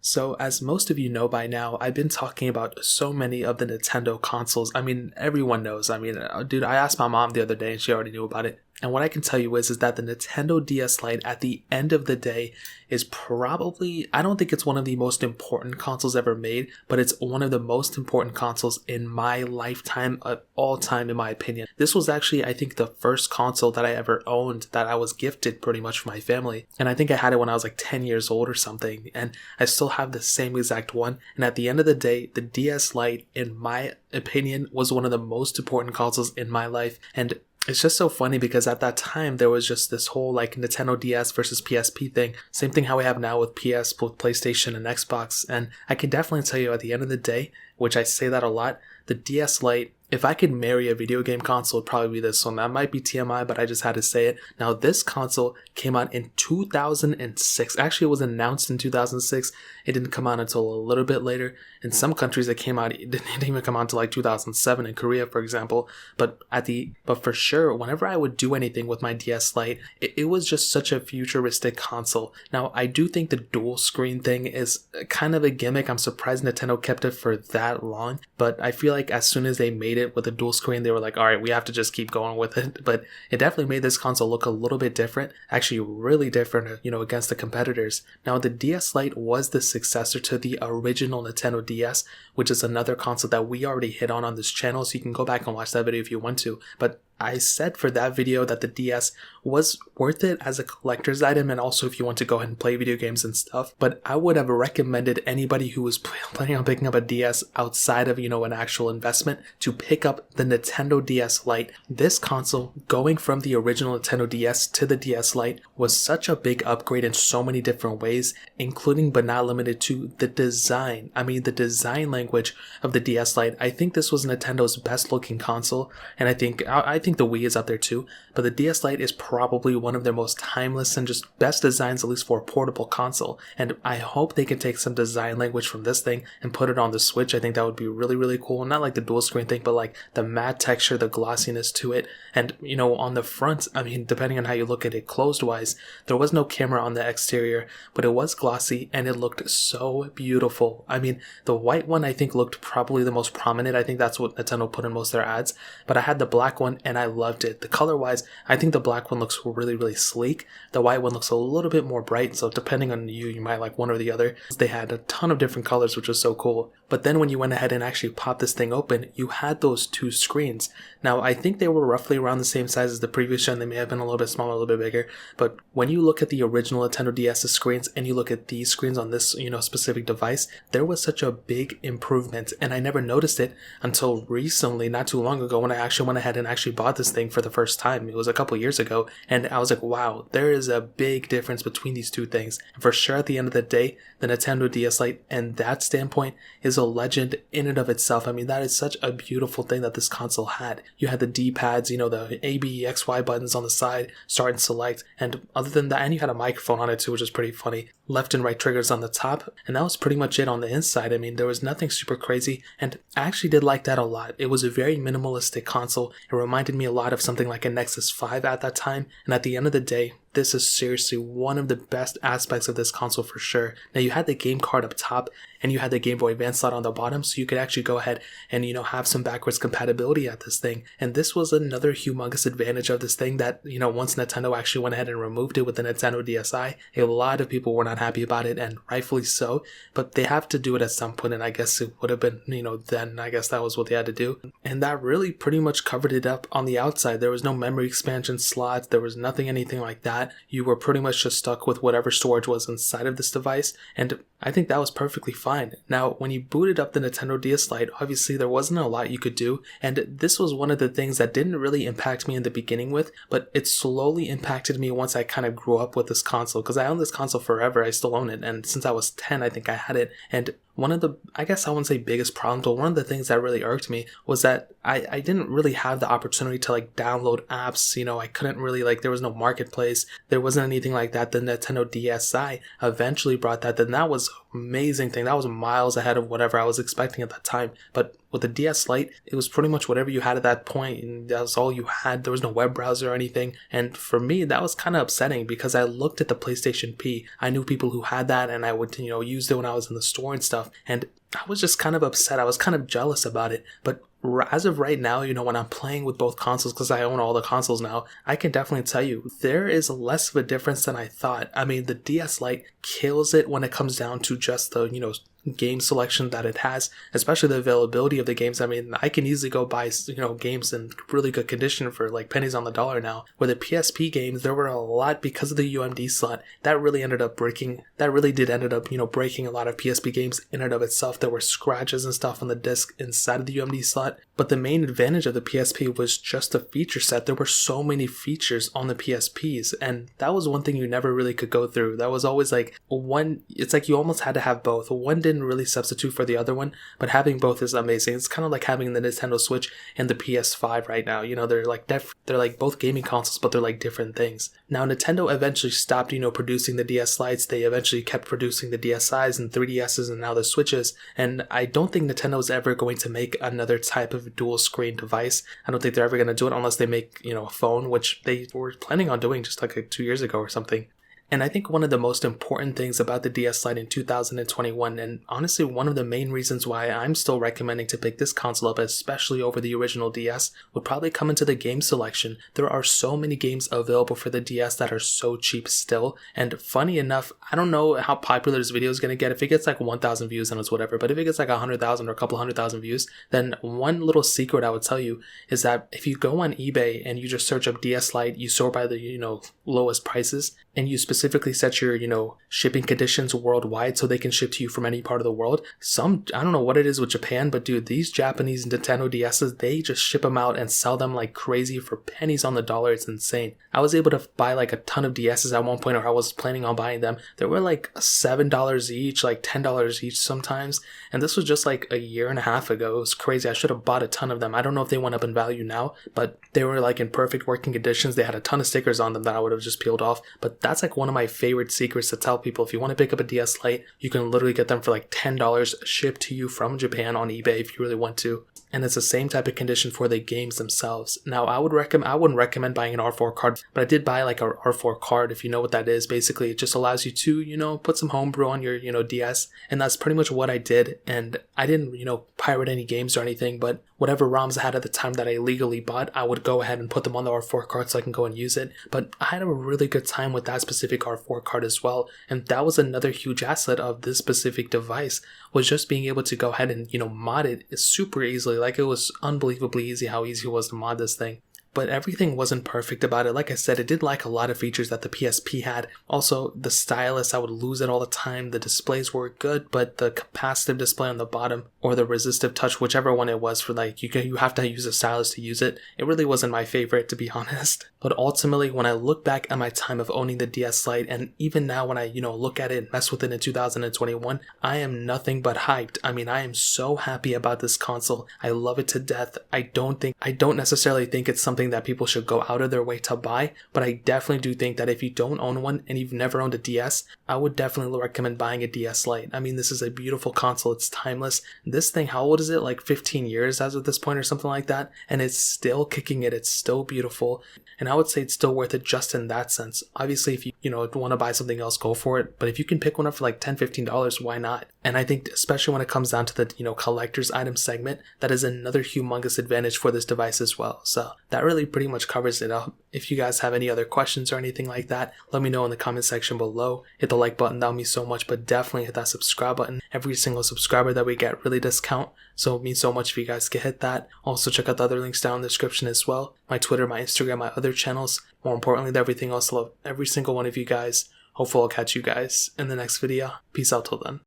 So, as most of you know by now, I've been talking about so many of the Nintendo consoles. I mean, everyone knows. Dude, I asked my mom the other day and she already knew about it. And what I can tell you is that the Nintendo DS Lite at the end of the day is probably, I don't think it's one of the most important consoles ever made, but it's one of the most important consoles in my lifetime of all time, in my opinion. This was actually, I think, the first console that I ever owned that I was gifted pretty much from my family. And I think I had it when I was like 10 years old or something. And I still have the same exact one. And at the end of the day, the DS Lite, in my opinion, was one of the most important consoles in my life. And it's just so funny because at that time there was just this whole like Nintendo DS versus PSP thing. Same thing how we have now with PlayStation and Xbox. And I can definitely tell you at the end of the day, which I say that a lot, the DS Lite, if I could marry a video game console, it'd probably be this one. That might be TMI, but I just had to say it. Now, this console came out in 2006. Actually, it was announced in 2006. It didn't come out until a little bit later. In some countries, it didn't even come out until like 2007 in Korea, for example. But for sure, whenever I would do anything with my DS Lite, it was just such a futuristic console. Now, I do think the dual screen thing is kind of a gimmick. I'm surprised Nintendo kept it for that long. But I feel like as soon as they made it with a dual screen, they were like, all right, we have to just keep going with it. But it definitely made this console look a little bit different, actually really different, against the competitors. Now, the DS Lite was the successor to the original Nintendo DS, which is another console that we already hit on this channel, so you can go back and watch that video if you want to. But I said for that video that the DS was worth it as a collector's item, and also if you want to go ahead and play video games and stuff. But I would have recommended anybody who was planning on picking up a DS outside of, an actual investment to pick up the Nintendo DS Lite. This console, going from the original Nintendo DS to the DS Lite, was such a big upgrade in so many different ways, including but not limited to the design. The design language of the DS Lite. I think this was Nintendo's best looking console, and I think the Wii is up there too, but the DS Lite is probably one of their most timeless and just best designs, at least for a portable console. And I hope they can take some design language from this thing and put it on the Switch. I think that would be really, really cool. Not like the dual screen thing, but like the matte texture, the glossiness to it. And, on the front, depending on how you look at it closed wise, there was no camera on the exterior, but it was glossy and it looked so beautiful. The white one I think looked probably the most prominent. I think that's what Nintendo put in most of their ads, but I had the black one and I loved it. The color wise, I think the black one looks really, really sleek. The white one looks a little bit more bright, so depending on you might like one or the other. They had a ton of different colors, which was so cool. But then when you went ahead and actually popped this thing open, you had those two screens. Now, I think they were roughly around the same size as the previous gen. They may have been a little bit smaller, a little bit bigger. But when you look at the original Nintendo DS screens and you look at these screens on this, specific device, there was such a big improvement. And I never noticed it until recently, not too long ago, when I actually went ahead and actually bought this thing for the first time. It was a couple years ago. And I was like, wow, there is a big difference between these two things. And for sure, at the end of the day, the Nintendo DS Lite, and that standpoint, is a legend in and of itself. That is such a beautiful thing that this console had. You had the D-pads, the A, B, X, Y buttons on the side, start and select, and other than that, and you had a microphone on it too, which is pretty funny. Left and right triggers on the top, and that was pretty much it on the inside. There was nothing super crazy, and I actually did like that a lot. It was a very minimalistic console. It reminded me a lot of something like a Nexus 5 at that time, and at the end of the day, this is seriously one of the best aspects of this console for sure. Now, you had the game card up top, and you had the Game Boy Advance slot on the bottom, so you could actually go ahead and, have some backwards compatibility at this thing. And this was another humongous advantage of this thing that, once Nintendo actually went ahead and removed it with the Nintendo DSi, a lot of people were not happy about it, and rightfully so, but they have to do it at some point, and I guess it would have been, then I guess that was what they had to do. And that really pretty much covered it up on the outside. There was no memory expansion slots, there was anything like that. You were pretty much just stuck with whatever storage was inside of this device, and I think that was perfectly fine. Now, when you booted up the Nintendo DS Lite, obviously there wasn't a lot you could do, and this was one of the things that didn't really impact me in the beginning but it slowly impacted me once I kind of grew up with this console, because I owned this console forever. I still own it, and since I was 10, I think I had it, and one of the, I guess I wouldn't say biggest problems, but one of the things that really irked me was that I didn't really have the opportunity to download apps. I couldn't really, there was no marketplace. There wasn't anything like that. The Nintendo DSi eventually brought that. Then that was amazing thing. That was miles ahead of whatever I was expecting at that time. But With the DS Lite, it was pretty much whatever you had at that point, and that was all you had. There was no web browser or anything. And for me, that was kind of upsetting because I looked at the PlayStation P. I knew people who had that, and I would, use it when I was in the store and stuff. And I was just kind of upset. I was kind of jealous about it. But as of right now, when I'm playing with both consoles, because I own all the consoles now, I can definitely tell you there is less of a difference than I thought. I mean, the DS Lite kills it when it comes down to just the, game selection that it has, especially the availability of the games. I mean, I can easily go buy, games in really good condition for like pennies on the dollar now. Where the PSP games, there were a lot because of the UMD slot. That really ended up breaking a lot of PSP games in and of itself. There were scratches and stuff on the disc inside of the UMD slot. But the main advantage of the PSP was just the feature set. There were so many features on the PSPs, and that was one thing you never really could go through. That was always like it's like you almost had to have both. One didn't really substitute for the other one, but having both is amazing. It's kind of like having the Nintendo Switch and the PS5 right now. They're like both gaming consoles, but they're like different things. Now, Nintendo eventually stopped, producing the DS Lites. They eventually kept producing the DSi's and 3DS's and now the Switches, and I don't think Nintendo is ever going to make another type of dual screen device. I don't think they're ever going to do it unless they make, a phone, which they were planning on doing just like 2 years ago or something. And I think one of the most important things about the DS Lite in 2021, and honestly one of the main reasons why I'm still recommending to pick this console up, especially over the original DS, would probably come into the game selection. There are so many games available for the DS that are so cheap still, and funny enough, I don't know how popular this video is going to get. If it gets like 1,000 views, then it's whatever, but if it gets like 100,000 or a couple 100,000 views, then one little secret I would tell you is that if you go on eBay and you just search up DS Lite, you sort by the, lowest prices, and you specifically set your, shipping conditions worldwide so they can ship to you from any part of the world. I don't know what it is with Japan, but dude, these Japanese Nintendo DS's, they just ship them out and sell them like crazy for pennies on the dollar. It's insane. I was able to buy like a ton of DS's at one point, or I was planning on buying them. They were like $7 each, like $10 each sometimes. And this was just like a year and a half ago. It was crazy. I should have bought a ton of them. I don't know if they went up in value now, but they were like in perfect working conditions. They had a ton of stickers on them that I would have just peeled off. But that's like one of my favorite secrets to tell people. If you want to pick up a DS Lite, you can literally get them for like $10 shipped to you from Japan on eBay if you really want to. And it's the same type of condition for the games themselves. Now, I wouldn't recommend buying an R4 card, but I did buy like a R4 card, if you know what that is. Basically, it just allows you to, put some homebrew on your, DS, and that's pretty much what I did. And I didn't, pirate any games or anything, but whatever ROMs I had at the time that I legally bought, I would go ahead and put them on the R4 card so I can go and use it. But I had a really good time with that specific R4 card as well, and that was another huge asset of this specific device, was just being able to go ahead and, mod it super easily. Like, it was unbelievably easy how easy it was to mod this thing. But everything wasn't perfect about it. Like I said, it did lack a lot of features that the PSP had. Also, the stylus, I would lose it all the time. The displays were good, but the capacitive display on the bottom, or the resistive touch, whichever one it was, for like, you have to use a stylus to use it. It really wasn't my favorite, to be honest. But ultimately, when I look back at my time of owning the DS Lite, and even now when I, look at it and mess with it in 2021, I am nothing but hyped. I mean, I am so happy about this console. I love it to death. I don't necessarily think it's something that people should go out of their way to buy, but I definitely do think that if you don't own one and you've never owned a DS, I would definitely recommend buying a DS Lite. I mean, this is a beautiful console. It's timeless. This thing, how old is it? Like 15 years as of this point or something like that, and it's still kicking it. It's still beautiful, and I would say it's still worth it just in that sense. Obviously, if you want to buy something else, go for it, but if you can pick one up for like $10-15, why not? And I think especially when it comes down to the collector's item segment, that is another humongous advantage for this device as well. So that really pretty much covers it up. If you guys have any other questions or anything like that, let me know in the comment section below. Hit the like button, that would mean so much, but definitely hit that subscribe button. Every single subscriber that we get really does count, so it means so much if you guys can hit that. Also, check out the other links down in the description as well. My Twitter, my Instagram, my other channels. More importantly than everything else, I love every single one of you guys. Hopefully I'll catch you guys in the next video. Peace out till then.